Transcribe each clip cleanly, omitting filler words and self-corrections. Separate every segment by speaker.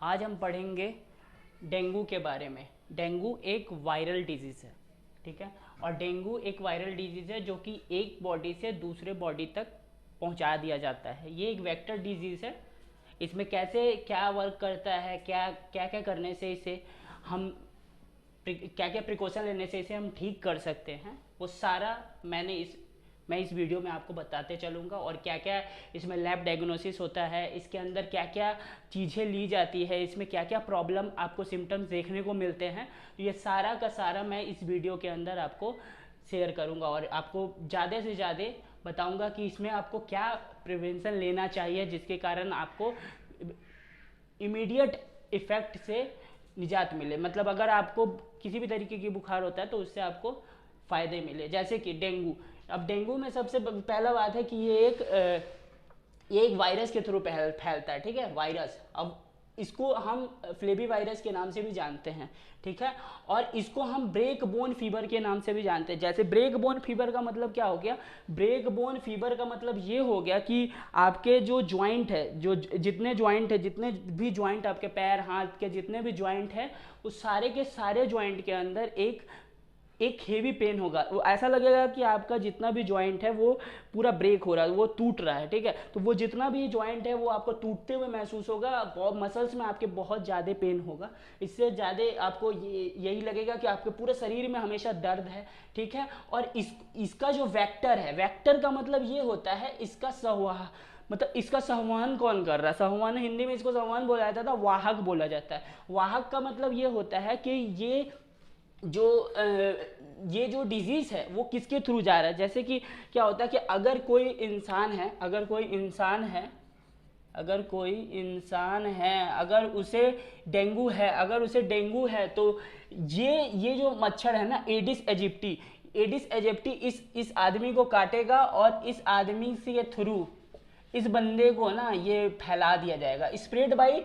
Speaker 1: आज हम पढ़ेंगे डेंगू के बारे में। डेंगू एक वायरल डिजीज़ है, ठीक है। और डेंगू एक वायरल डिजीज़ है जो कि एक बॉडी से दूसरे बॉडी तक पहुंचा दिया जाता है। ये एक वेक्टर डिजीज़ है। इसमें कैसे क्या वर्क करता है, क्या क्या क्या करने से इसे हम क्या क्या प्रिकॉशन लेने से इसे हम ठीक कर सकते हैं, वो सारा मैं इस वीडियो में आपको बताते चलूँगा। और क्या क्या इसमें लैब डायग्नोसिस होता है, इसके अंदर क्या क्या चीज़ें ली जाती है, इसमें क्या क्या प्रॉब्लम आपको सिम्टम्स देखने को मिलते हैं, तो ये सारा का सारा मैं इस वीडियो के अंदर आपको शेयर करूँगा। और आपको ज़्यादा से ज़्यादा बताऊँगा कि इसमें आपको क्या प्रिवेंशन लेना चाहिए जिसके कारण आपको इमीडिएट इफ़ेक्ट से निजात मिले। मतलब अगर आपको किसी भी तरीके की बुखार होता है तो उससे आपको फ़ायदे मिले। जैसे कि डेंगू। अब डेंगू में सबसे पहला बात है कि ये एक वायरस के थ्रू फैलता है, ठीक है, वायरस। अब इसको हम फ्लेबी वायरस के नाम से भी जानते हैं, ठीक है। और इसको हम ब्रेक बोन फीवर के नाम से भी जानते हैं। जैसे ब्रेक बोन फीवर का मतलब क्या हो गया? ब्रेक बोन फीवर का मतलब ये हो गया कि आपके जो ज्वाइंट है, जो जितने ज्वाइंट है, जितने भी ज्वाइंट आपके पैर हाथ के जितने भी ज्वाइंट है, उस सारे के सारे ज्वाइंट के अंदर एक हेवी पेन होगा। वो ऐसा लगेगा कि आपका जितना भी जॉइंट है वो पूरा ब्रेक हो रहा है, वो टूट रहा है, ठीक है। तो वो जितना भी जॉइंट है वो आपको टूटते हुए महसूस होगा। मसल्स में आपके बहुत ज़्यादा पेन होगा। इससे ज़्यादा आपको यही लगेगा कि आपके पूरे शरीर में हमेशा दर्द है, ठीक है। और इसका जो वेक्टर है, वेक्टर का मतलब ये होता है इसका मतलब इसका संवहन कौन कर रहा है? संवहन हिंदी में इसको संवहन बोला जाता था, वाहक बोला जाता है। वाहक का मतलब ये होता है कि ये जो डिजीज़ है वो किसके थ्रू जा रहा है। जैसे कि क्या होता है कि अगर कोई इंसान है, अगर उसे डेंगू है तो ये जो मच्छर है ना, एडिस एजिप्टी इस आदमी को काटेगा और इस आदमी से थ्रू इस बंदे को ना ये फैला दिया जाएगा। स्प्रेड बाई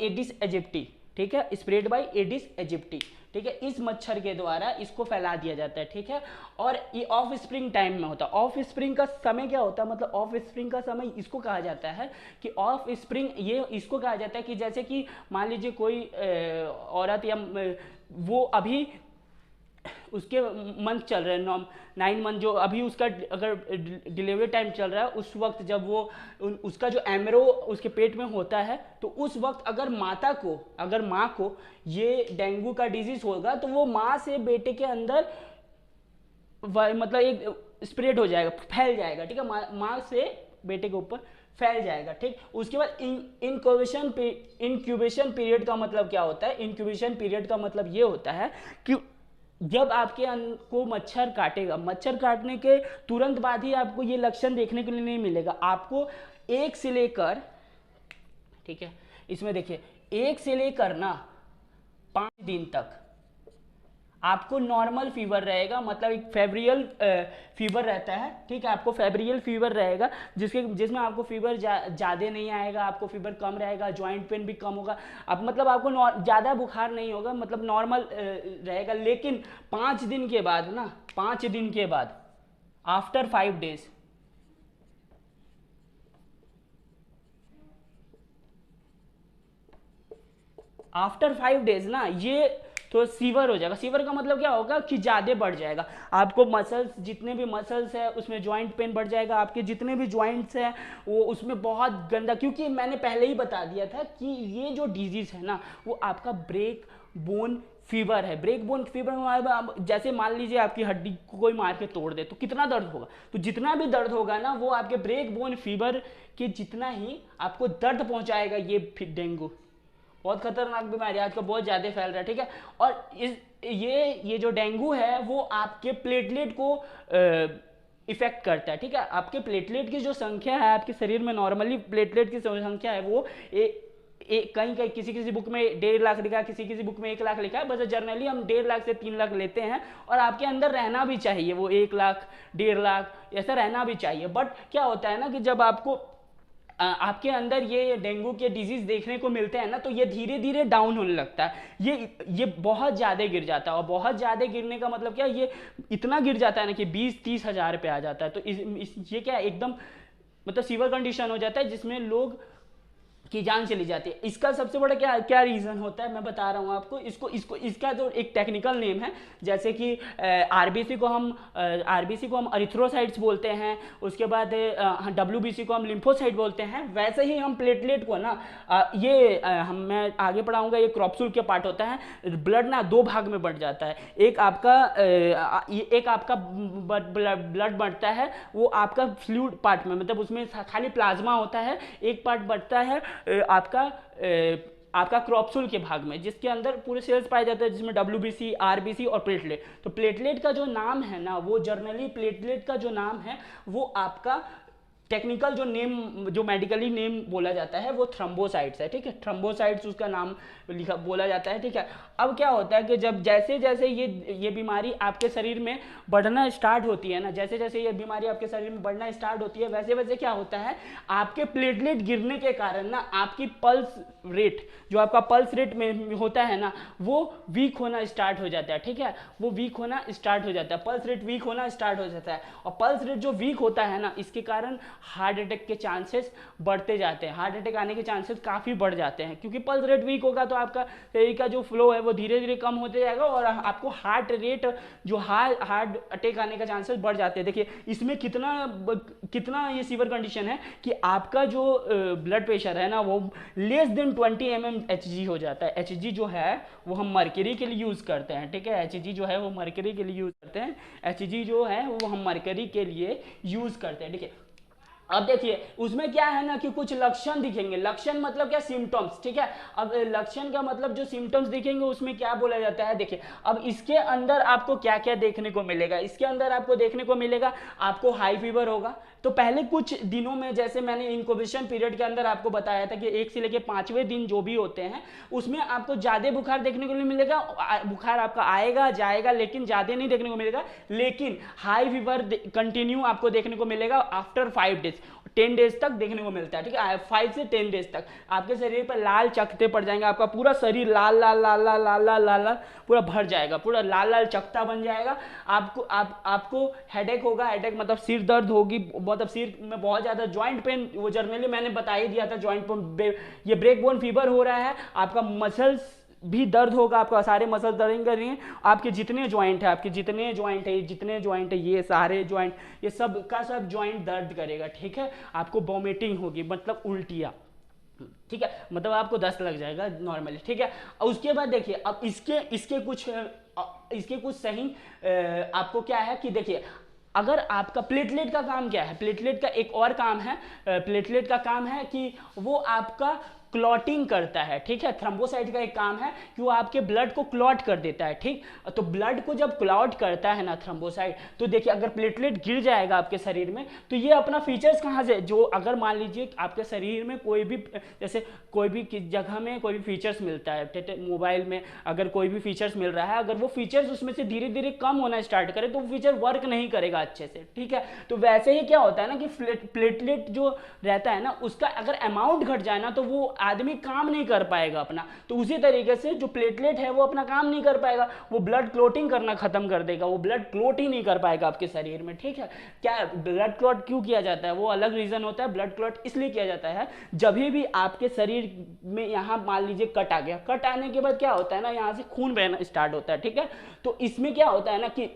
Speaker 1: एडिस एजिप्टी, ठीक है, स्प्रेड बाई एडिस एजिप्टी, ठीक है। इस मच्छर के द्वारा इसको फैला दिया जाता है, ठीक है। और ये ऑफ स्प्रिंग टाइम में होता है। ऑफ स्प्रिंग का समय क्या होता है? मतलब ऑफ स्प्रिंग का समय इसको कहा जाता है कि ऑफ स्प्रिंग, ये इसको कहा जाता है कि जैसे कि मान लीजिए कोई औरत या वो अभी उसके मंथ चल रहे हैं, 9 मंथ, जो अभी उसका अगर डिलीवरी टाइम चल रहा है, उस वक्त जब वो उसका जो एमरो उसके पेट में होता है, तो उस वक्त अगर माँ को ये डेंगू का डिजीज होगा तो वो माँ से बेटे के अंदर मतलब एक स्प्रेड हो जाएगा, फैल जाएगा, ठीक है। माँ से बेटे के ऊपर फैल जाएगा, ठीक। उसके बाद इंक्यूबेशन पीरियड का मतलब क्या होता है? इंक्यूबेशन पीरियड का मतलब ये होता है कि जब आपके को मच्छर काटेगा, मच्छर काटने के तुरंत बाद ही आपको ये लक्षण देखने के लिए नहीं मिलेगा। आपको 1 से लेकर, ठीक है, इसमें देखिए 1 से लेकर ना 5 दिन तक आपको नॉर्मल फीवर रहेगा। मतलब एक फेब्रियल फीवर रहता है, ठीक है। आपको फेब्रियल फीवर रहेगा जिसमें आपको फीवर ज़्यादा नहीं आएगा, आपको फीवर कम रहेगा, जॉइंट पेन भी कम होगा। अब मतलब आपको ज़्यादा बुखार नहीं होगा, मतलब नॉर्मल रहेगा। लेकिन 5 दिन के बाद आफ्टर 5 डेज ना ये तो सीवर हो जाएगा। सीवर का मतलब क्या होगा कि ज़्यादा बढ़ जाएगा। आपको जितने भी मसल्स है उसमें जॉइंट पेन बढ़ जाएगा। आपके जितने भी जॉइंट्स हैं वो उसमें बहुत गंदा, क्योंकि मैंने पहले ही बता दिया था कि ये जो डिजीज़ है ना वो आपका ब्रेक बोन फीवर है। ब्रेक बोन फीवर में जैसे मान लीजिए आपकी हड्डी को कोई मार के तोड़ दे तो कितना दर्द होगा? तो जितना भी दर्द होगा ना वो आपके ब्रेक बोन फीवर के जितना ही आपको दर्द पहुंचाएगा। ये डेंगू बहुत खतरनाक बीमारी आजकल बहुत ज़्यादा फैल रहा है, ठीक है। और ये जो डेंगू है वो आपके प्लेटलेट को इफेक्ट करता है, ठीक है। आपके प्लेटलेट की जो संख्या है आपके शरीर में, नॉर्मली प्लेटलेट की संख्या है वो कहीं किसी बुक में 1.5 लाख लिखा है, किसी बुक में 1 लाख लिखा है। बस जनरली हम 1.5 लाख से 3 लाख लेते हैं। और आपके अंदर रहना भी चाहिए वो 1 लाख 1.5 लाख ऐसा रहना भी चाहिए। बट क्या होता है ना कि जब आपके अंदर ये डेंगू के डिजीज देखने को मिलते हैं ना तो ये धीरे धीरे डाउन होने लगता है। ये बहुत ज़्यादा गिर जाता है। और बहुत ज़्यादा गिरने का मतलब क्या, ये इतना गिर जाता है ना कि 20-30 हज़ार पे आ जाता है। तो ये क्या एकदम मतलब सीवियर कंडीशन हो जाता है जिसमें लोग की जान चली जाती है। इसका सबसे बड़ा क्या क्या रीज़न होता है मैं बता रहा हूँ आपको। इसको इसका जो एक टेक्निकल नेम है, जैसे कि आरबीसी को हम अरिथ्रोसाइट्स बोलते हैं, उसके बाद डब्ल्यूबीसी को हम लिम्फोसाइट बोलते हैं। वैसे ही हम प्लेटलेट को ना मैं आगे पढ़ाऊंगा, ये क्रॉप्सूल के पार्ट होता है। ब्लड ना दो भाग में बंट जाता है। एक आपका ब्लड बढ़ता है वो आपका फ्लूइड पार्ट में, मतलब उसमें खाली प्लाज्मा होता है। एक पार्ट बढ़ता है आपका क्रॉप्सूल के भाग में, जिसके अंदर पूरे सेल्स पाए जाते हैं, जिसमें डब्ल्यूबीसी, आरबीसी और प्लेटलेट। तो प्लेटलेट का जो नाम है ना, वो जर्नली प्लेटलेट का जो नाम है वो आपका टेक्निकल जो नेम, जो मेडिकली नेम बोला जाता है वो थ्रोम्बोसाइट्स है। ठीक है, थ्रोम्बोसाइट्स उसका नाम लिखा बोला जाता है। ठीक है, अब क्या होता है कि जब जैसे जैसे ये बीमारी आपके शरीर में बढ़ना स्टार्ट होती है ना, जैसे जैसे ये बीमारी आपके शरीर में बढ़ना स्टार्ट होती है, वैसे वैसे क्या होता है, आपके प्लेटलेट गिरने के कारण ना आपकी पल्स रेट, जो आपका पल्स रेट में होता है ना, वो वीक होना स्टार्ट हो जाता है। ठीक है, वो वीक होना स्टार्ट हो जाता है, पल्स रेट वीक होना स्टार्ट हो जाता है। और पल्स रेट जो वीक होता है ना, इसके कारण हार्ट अटैक के चांसेस बढ़ते जाते हैं, हार्ट अटैक आने के चांसेस काफ़ी बढ़ जाते हैं। क्योंकि पल्स रेट वीक होगा तो आपका शरीर का जो फ्लो है वो धीरे धीरे कम होते जाएगा और आपको हार्ट रेट, जो हार्ट अटैक आने का चांसेस बढ़ जाते हैं। देखिए इसमें कितना ये सीवियर कंडीशन है कि आपका जो ब्लड प्रेशर है ना वो लेस देन 20 mmHg हो जाता है। Hg जो है वो हम मर्करी के लिए यूज़ करते हैं। ठीक है, Hg जो है वो मर्करी के लिए यूज़ करते हैं, Hg जो है वो हम मर्करी के लिए यूज़ करते हैं। ठीक है, अब देखिए उसमें क्या है ना कि कुछ लक्षण दिखेंगे। लक्षण मतलब क्या, सिम्टम्स। ठीक है, अब लक्षण का मतलब जो सिम्टम्स दिखेंगे उसमें क्या बोला जाता है। देखिए अब इसके अंदर आपको क्या क्या देखने को मिलेगा। इसके अंदर आपको देखने को मिलेगा, आपको हाई फीवर होगा। तो पहले कुछ दिनों में, जैसे मैंने इंक्यूबेशन पीरियड के अंदर आपको बताया था कि 1 से लेकर 5वें दिन जो भी होते हैं उसमें आपको ज़्यादा बुखार देखने को नहीं मिलेगा। बुखार आपका आएगा जाएगा लेकिन ज़्यादा नहीं देखने को मिलेगा, लेकिन हाई फीवर कंटिन्यू आपको देखने को मिलेगा आफ्टर 5 डेज, 10 डेज तक देखने को मिलता है। ठीक है, 5 से 10 डेज तक आपके शरीर पर लाल चकते पड़ जाएंगे, आपका पूरा शरीर लाल लाल लाल लाल लाल लाल लाल लाल पूरा भर जाएगा, पूरा लाल लाल चकता बन जाएगा। आपको हेडेक होगा, हेडेक मतलब सिर दर्द होगी, मतलब सिर में बहुत ज़्यादा जॉइंट पेन, वो जर्नली मैंने बता ही दिया था, जॉइंट पेन, ये ब्रेक बोन फीवर हो रहा है। आपका मसल्स भी दर्द होगा, आपका सारे मसल दर्द करेंगे, आपके जितने जॉइंट है, ये सारे जॉइंट, ये सब का सब जॉइंट दर्द करेगा। ठीक है, आपको वॉमिटिंग होगी, मतलब उल्टियाँ। ठीक है, मतलब आपको दस्त लग जाएगा नॉर्मली। ठीक है, और उसके बाद देखिए अब इसके कुछ सही आपको क्या है कि देखिए, अगर आपका प्लेटलेट का काम क्या है, प्लेटलेट का एक और काम है, प्लेटलेट का काम है कि वो आपका क्लॉटिंग करता है। ठीक है, थ्रोम्बोसाइट का एक काम है कि वो आपके ब्लड को क्लॉट कर देता है। ठीक, तो ब्लड को जब क्लॉट करता है ना थ्रोम्बोसाइट, तो देखिए अगर प्लेटलेट गिर जाएगा आपके शरीर में तो ये अपना फीचर्स कहाँ से, जो अगर मान लीजिए आपके शरीर में कोई भी, जैसे कोई भी जगह में कोई भी फीचर्स मिलता है, मोबाइल में अगर कोई भी फीचर्स मिल रहा है, अगर वो फीचर्स उसमें से धीरे धीरे कम होना स्टार्ट करे तो वो फीचर वर्क नहीं करेगा अच्छे से। ठीक है, तो वैसे ही क्या होता है ना कि प्लेटलेट जो रहता है ना उसका अगर अमाउंट घट जाए ना तो वो आदमी काम नहीं कर पाएगा अपना। तो उसी तरीके से जो प्लेटलेट है वो अपना काम नहीं कर पाएगा, वो ब्लड क्लोटिंग करना खत्म कर देगा, वो ब्लड क्लोट ही नहीं कर पाएगा आपके शरीर में। ठीक है, क्या ब्लड क्लॉट क्यों किया जाता है, वो अलग रीजन होता है। ब्लड क्लॉट इसलिए किया जाता है जब भी आपके शरीर में, यहाँ मान लीजिए कट आ गया, कट आने के बाद क्या होता है ना, यहाँ से खून बहना स्टार्ट होता है। ठीक है, तो इसमें क्या होता है ना कि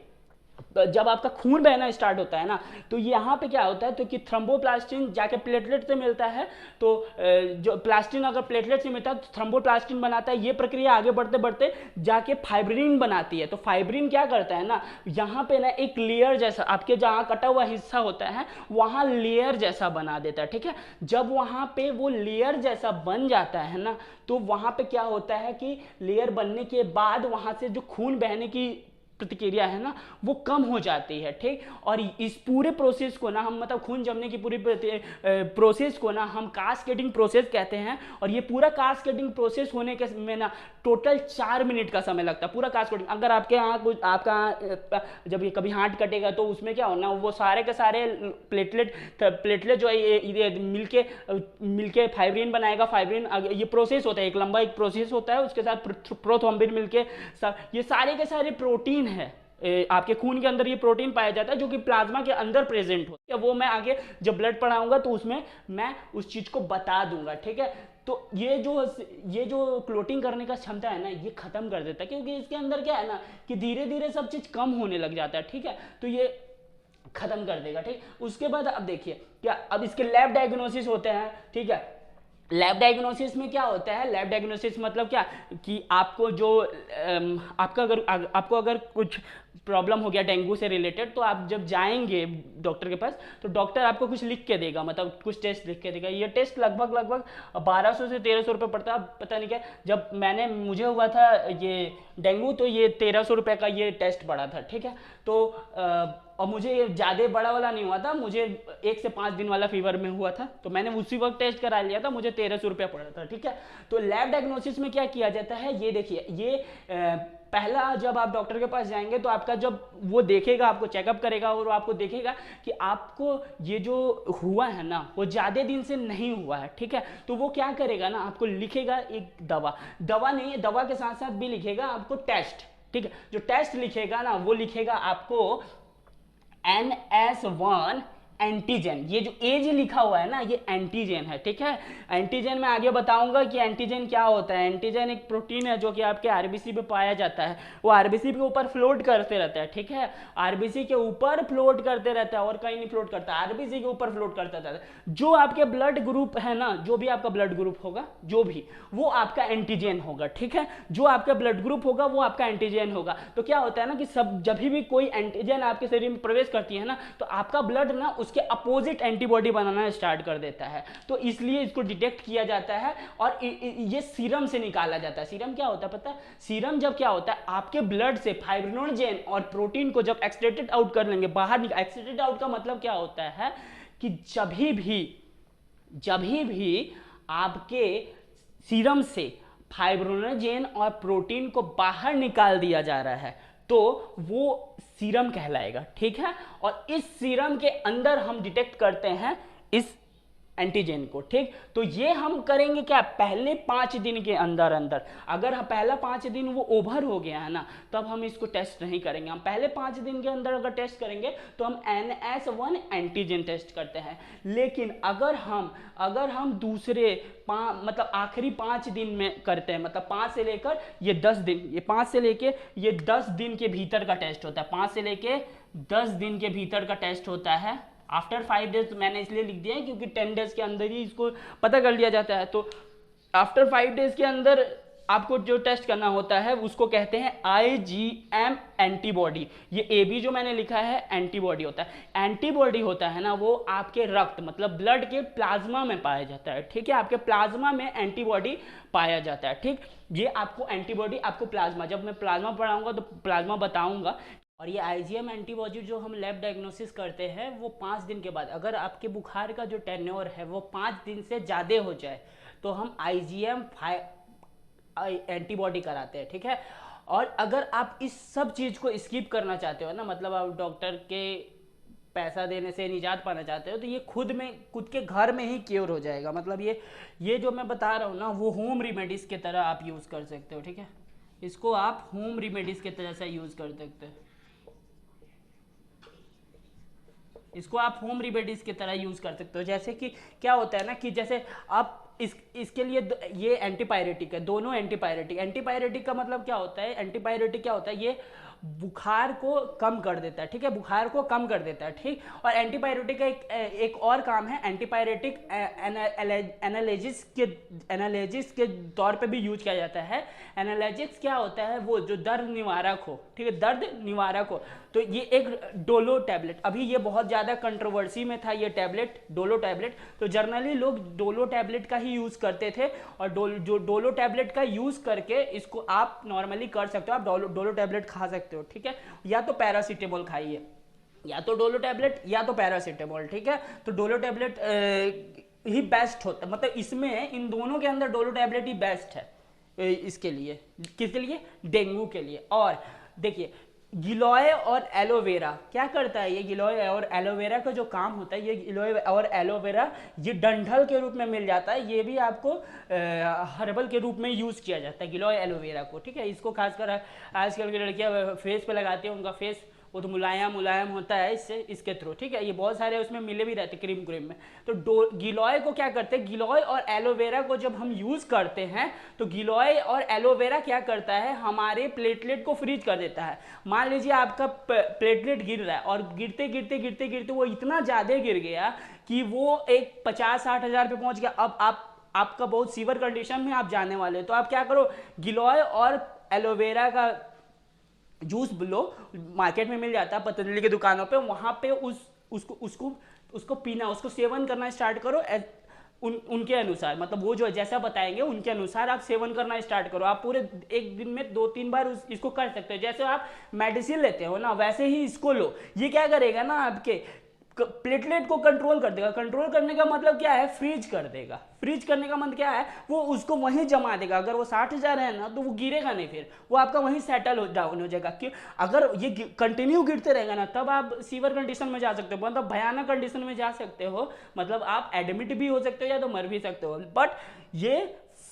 Speaker 1: जब आपका खून बहना स्टार्ट होता है ना तो यहाँ पे क्या होता है, तो कि थ्रोम्बोप्लास्टिन जाके प्लेटलेट से मिलता है, तो जो प्लास्टिन अगर प्लेटलेट से मिलता है तो थ्रोम्बोप्लास्टिन बनाता है। ये प्रक्रिया आगे बढ़ते बढ़ते जाके फाइब्रिन बनाती है। तो फाइब्रिन क्या करता है ना, यहाँ पे ना एक लेयर जैसा, आपके जहाँ कटा हुआ हिस्सा होता है वहाँ लेयर जैसा बना देता है। ठीक है, जब वहाँ पे वो लेयर जैसा बन जाता है ना तो वहाँ पे क्या होता है कि लेयर बनने के बाद वहाँ से जो खून बहने की प्रतिक्रिया है ना वो कम हो जाती है। ठीक, और इस पूरे प्रोसेस को ना हम, मतलब खून जमने की पूरी प्रोसेस को ना हम कास्केडिंग प्रोसेस कहते हैं। और ये पूरा कास्केडिंग प्रोसेस होने के में ना टोटल 4 मिनट का समय लगता है, पूरा कास्केडिंग। अगर आपके यहाँ कुछ, आपका जब ये कभी हार्ट कटेगा तो उसमें क्या होना, वो सारे के सारे प्लेटलेट जो है ये मिलके फाइब्रिन बनाएगा। फाइब्रिन ये प्रोसेस होता है, एक लंबा एक प्रोसेस होता है, उसके साथ प्रोथ्रोम्बिन मिलके ये सारे के सारे प्रोटीन है, आपके खून के अंदर ये प्रोटीन पाया जाता है जो कि प्लाज्मा के अंदर प्रेजेंट होता है। वो मैं आगे जब ब्लड पढ़ाऊंगा तो उसमें मैं उस चीज को बता दूंगा। ठीक है, तो ये जो क्लोटिंग करने का क्षमता है ना, ये खत्म कर देता है, क्योंकि इसके अंदर क्या है ना कि धीरे धीरे सब चीज कम होने लग जाता है, ठीक है। तो ये खत्म कर देगा, ठीक। उसके बाद अब देखिए क्या, अब इसके लैब डायग्नोसिस होते हैं, ठीक है। लैब डायग्नोसिस में क्या होता है, लैब डायग्नोसिस मतलब क्या कि आपको जो आपको अगर कुछ प्रॉब्लम हो गया डेंगू से रिलेटेड, तो आप जब जाएंगे डॉक्टर के पास, तो डॉक्टर आपको कुछ लिख के देगा, मतलब कुछ टेस्ट लिख के देगा। ये टेस्ट लगभग 1200 से 1300 रुपये पड़ता है, पता नहीं क्या। जब मुझे हुआ था ये डेंगू, तो ये 1300 रुपये का ये टेस्ट पड़ा था, ठीक है। तो और मुझे ये ज़्यादा बड़ा वाला नहीं हुआ था, मुझे 1 से 5 दिन वाला फीवर में हुआ था, तो मैंने उसी वक्त टेस्ट करा लिया था, मुझे 1300 रुपया पड़ा था, ठीक है। तो लैब डायग्नोसिस में क्या किया जाता है, ये देखिए, ये पहला जब आप डॉक्टर के पास जाएंगे, तो आपका जब वो देखेगा, आपको चेकअप करेगा और आपको देखेगा कि आपको ये जो हुआ है ना, वो ज़्यादा दिन से नहीं हुआ है, ठीक है। तो वो क्या करेगा ना, आपको लिखेगा एक दवा नहीं, दवा के साथ साथ भी लिखेगा आपको टेस्ट, ठीक है। जो टेस्ट लिखेगा ना, वो लिखेगा आपको NS1 एंटीजन। ये जो एज लिखा हुआ है ना, ये एंटीजन है, ठीक है। एंटीजन मैं आगे बताऊंगा कि एंटीजन क्या होता है। एंटीजन एक प्रोटीन है जो कि आपके आरबीसी पे पाया जाता है, वो आरबीसी के ऊपर फ्लोट करते रहता है, ठीक है। आरबीसी के ऊपर फ्लोट करते रहता है और कहीं नहीं फ्लोट करता, आरबीसी के ऊपर फ्लोट करता रहता है। जो आपके ब्लड ग्रुप है ना, जो भी आपका ब्लड ग्रुप होगा, जो भी, वो आपका एंटीजन होगा, ठीक है। जो आपका ब्लड ग्रुप होगा वो आपका एंटीजन होगा। तो क्या होता है ना कि जब भी कोई एंटीजन आपके शरीर में प्रवेश करती है ना, तो आपका ब्लड ना उसके अपोजिट एंटीबॉडी बनाना स्टार्ट कर देता है। तो इसलिए इसको डिटेक्ट किया जाता है और ये सीरम से निकाला जाता है। सीरम क्या होता है पता है? सीरम जब क्या होता है, आपके ब्लड से फाइब्रिनोजेन और प्रोटीन को जब एक्सक्रेटेड आउट कर लेंगे, बाहर एक्सक्रेटेड आउट का मतलब क्या होता है कि जब भी आपके सीरम से फाइब्रिनोजेन और प्रोटीन को बाहर निकाल दिया जा रहा है, तो वो सीरम कहलाएगा, ठीक है। और इस सीरम के अंदर हम डिटेक्ट करते हैं इस एंटीजन को, ठीक। तो ये हम करेंगे क्या, पहले 5 दिन के अंदर अगर पहला 5 दिन वो ओवर हो गया है ना, तब हम इसको टेस्ट नहीं करेंगे। हम पहले 5 दिन के अंदर अगर टेस्ट करेंगे तो हम NS1 एंटीजन टेस्ट करते हैं। लेकिन अगर हम दूसरे मतलब आखिरी 5 दिन में करते हैं, मतलब 5 से लेकर ये 10 दिन, ये 5 से लेके ये 10 दिन के भीतर का टेस्ट होता है, 5 से लेके 10 दिन के भीतर का टेस्ट होता है। आफ्टर 5 डेज मैंने इसलिए लिख दिया है क्योंकि 10 डेज के अंदर ही इसको पता कर लिया जाता है। तो आफ्टर 5 डेज के अंदर आपको जो टेस्ट करना होता है उसको कहते हैं IgM एंटीबॉडी। ये AB जो मैंने लिखा है एंटीबॉडी होता है। एंटीबॉडी होता है ना, वो आपके रक्त मतलब ब्लड के प्लाज्मा में पाया जाता है, ठीक है। आपके प्लाज्मा में एंटीबॉडी पाया जाता है, ठीक। ये आपको एंटीबॉडी, आपको प्लाज्मा, जब मैं प्लाज्मा पढ़ाऊंगा तो प्लाज्मा बताऊंगा। और ये IgM एंटीबॉडी जो हम लैब डायग्नोसिस करते हैं, वो 5 दिन के बाद, अगर आपके बुखार का जो टेन्योर है वो 5 दिन से ज़्यादा हो जाए, तो हम IgM एंटीबॉडी कराते हैं, ठीक है। और अगर आप इस सब चीज़ को स्किप करना चाहते हो ना, मतलब आप डॉक्टर के पैसा देने से निजात पाना चाहते हो, तो ये खुद के घर में ही क्योर हो जाएगा। मतलब ये जो मैं बता रहा हूँ ना, वो होम रेमेडीज़ की तरह आप यूज़ कर सकते हो, ठीक है। इसको आप होम रेमेडीज़ की तरह से यूज़ कर सकते हो, इसको आप होम रेमेडीज की तरह यूज कर सकते हो। जैसे कि क्या होता है ना कि जैसे आप इसके लिए ये एंटीपायरेटिक है, दोनों एंटीपायरेटिक का मतलब क्या होता है, एंटीपायरेटिक क्या होता है, ये बुखार को कम कर देता है, ठीक है, बुखार को कम कर देता है, ठीक। और एंटीपायरेटिक का एक और काम है, एंटीपायरेटिक एनालिसिस के तौर पे भी यूज किया जाता है। एनालिसिस क्या होता है, वो जो दर्द निवारक हो, ठीक है, दर्द निवारक हो। तो ये एक डोलो टैबलेट, अभी ये बहुत ज़्यादा कंट्रोवर्सी में था ये टैबलेट, डोलो टैबलेट। तो जनरली लोग डोलो टैबलेट का ही यूज़ करते थे, और डोलो टैबलेट का यूज़ करके इसको आप नॉर्मली कर सकते हो, आप डोलो टैबलेट खा सकते हो, ठीक है। या तो पैरासीटामोल खाइए, या तो डोलो टैबलेट या तो पैरासीटामोल, ठीक है। तो डोलो टैबलेट ही बेस्ट होता है, मतलब इसमें इन दोनों के अंदर डोलो टैबलेट ही बेस्ट है इसके लिए, किसके लिए, डेंगू के लिए। और देखिए गिलोय और एलोवेरा क्या करता है, ये गिलोय और एलोवेरा का जो काम होता है, ये गिलोय और एलोवेरा ये डंठल के रूप में मिल जाता है, ये भी आपको हर्बल के रूप में यूज़ किया जाता है गिलोय एलोवेरा को, ठीक है। इसको खासकर आजकल की लड़कियां फेस पे लगाती हैं, उनका फेस वो तो मुलायम मुलायम होता है इससे, इसके थ्रू, ठीक है। ये बहुत सारे उसमें मिले भी रहते क्रीम क्रीम में। तो गिलोय को क्या करते हैं, गिलोय और एलोवेरा को जब हम यूज़ करते हैं तो गिलोय और एलोवेरा क्या करता है, हमारे प्लेटलेट को फ्रीज कर देता है। मान लीजिए आपका प्लेटलेट गिर रहा है और गिरते गिरते गिरते गिरते वो इतना ज़्यादा गिर गया कि वो एक 50-60 हज़ार पे पहुंच गया। अब आपका बहुत सीवर कंडीशन में आप जाने वाले हैं, तो आप क्या करो, गिलोय और एलोवेरा का जूस लो, मार्केट में मिल जाता है पतंजलि की दुकानों पे, वहां पे उसको पीना, उसको सेवन करना स्टार्ट करो। उनके अनुसार, मतलब वो जो जैसा बताएंगे उनके अनुसार आप सेवन करना स्टार्ट करो। आप पूरे एक दिन में 2-3 बार इसको कर सकते हो। जैसे आप मेडिसिन लेते हो ना, वैसे ही इसको लो। ये क्या करेगा ना, आपके प्लेटलेट को कंट्रोल कर देगा। कंट्रोल करने का मतलब क्या है, फ्रीज कर देगा। फ्रीज करने का मतलब क्या है, वो उसको वहीं जमा देगा। अगर वो 60,000 है ना, तो वो गिरेगा नहीं, फिर वो आपका वहीं सेटल डाउन हो जाएगा। कि अगर ये कंटिन्यू गिरते रहेगा ना, तब आप सीवर कंडीशन में जा सकते हो, मतलब भयानक कंडीशन में जा सकते हो। मतलब आप एडमिट भी हो सकते हो या तो मर भी सकते हो। बट ये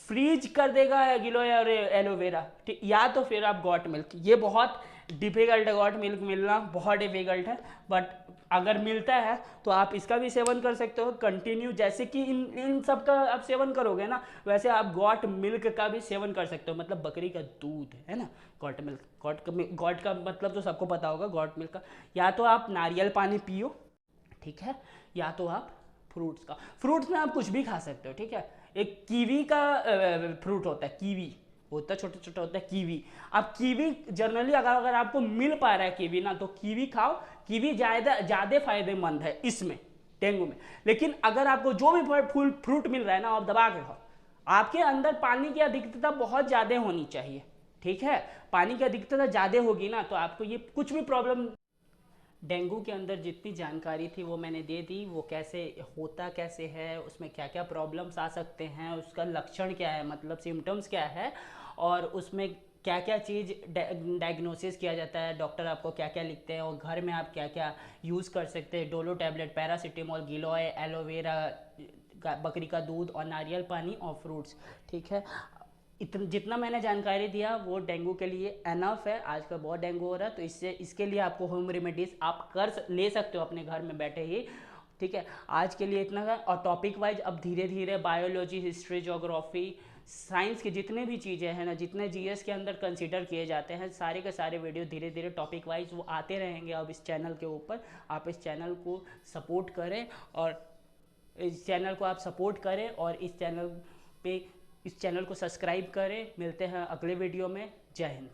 Speaker 1: फ्रीज कर देगा गिलोय और एलोवेरा, ठीक। या तो फिर आप गॉट मिल्क, ये बहुत डिफिकल्ट है, गॉट मिल्क मिलना बहुत डिफिकल्ट है, बट अगर मिलता है तो आप इसका भी सेवन कर सकते हो कंटिन्यू। जैसे कि इन सब का आप सेवन करोगे ना, वैसे आप गॉट मिल्क का भी सेवन कर सकते हो। मतलब बकरी का दूध है ना, गॉट मिल्क। गॉट का मतलब तो सबको पता होगा, गॉट मिल्क का। या तो आप नारियल पानी पियो, ठीक है, या तो आप फ्रूट्स में आप कुछ भी खा सकते हो, ठीक है। एक कीवी का फ्रूट होता है, कीवी होता है, छोटा छोटा होता है कीवी। आप कीवी जनरली अगर आपको मिल पा रहा है कीवी ना, तो कीवी खाओ। कीवी ज़्यादा फायदेमंद है इसमें, डेंगू में। लेकिन अगर आपको जो भी फ्रूट मिल रहा है ना, आप दबा के खाओ। आपके अंदर पानी की अधिकता बहुत ज़्यादा होनी चाहिए, ठीक है। पानी की अधिकता ज़्यादा होगी ना, तो आपको ये कुछ भी प्रॉब्लम। डेंगू के अंदर जितनी जानकारी थी वो मैंने दे दी। वो कैसे होता कैसे है, उसमें क्या क्या प्रॉब्लम्स आ सकते हैं, उसका लक्षण क्या है, मतलब सिम्टम्स क्या है, और उसमें क्या क्या चीज़ डायग्नोसिस किया जाता है, डॉक्टर आपको क्या क्या लिखते हैं, और घर में आप क्या क्या यूज़ कर सकते हैं। डोलो टैबलेट, पैरासीटामोल, गिलोय, एलोवेरा, बकरी का दूध और नारियल पानी और फ्रूट्स, ठीक है। इतना जितना मैंने जानकारी दिया वो डेंगू के लिए एनफ है। आजकल बहुत डेंगू हो रहा है, तो इसके लिए आपको होम रेमेडीज आप ले सकते हो अपने घर में बैठे ही, ठीक है। आज के लिए इतना है। और टॉपिक वाइज अब धीरे धीरे बायोलॉजी, हिस्ट्री, ज्योग्राफी, साइंस की जितने भी चीज़ें हैं ना, जितने जीएस के अंदर कंसीडर किए जाते हैं, सारे के सारे वीडियो धीरे धीरे टॉपिक वाइज वो आते रहेंगे अब इस चैनल के ऊपर। आप इस चैनल को सपोर्ट करें, और इस चैनल को आप सपोर्ट करें, और इस चैनल को सब्सक्राइब करें। मिलते हैं अगले वीडियो में। जय हिंद।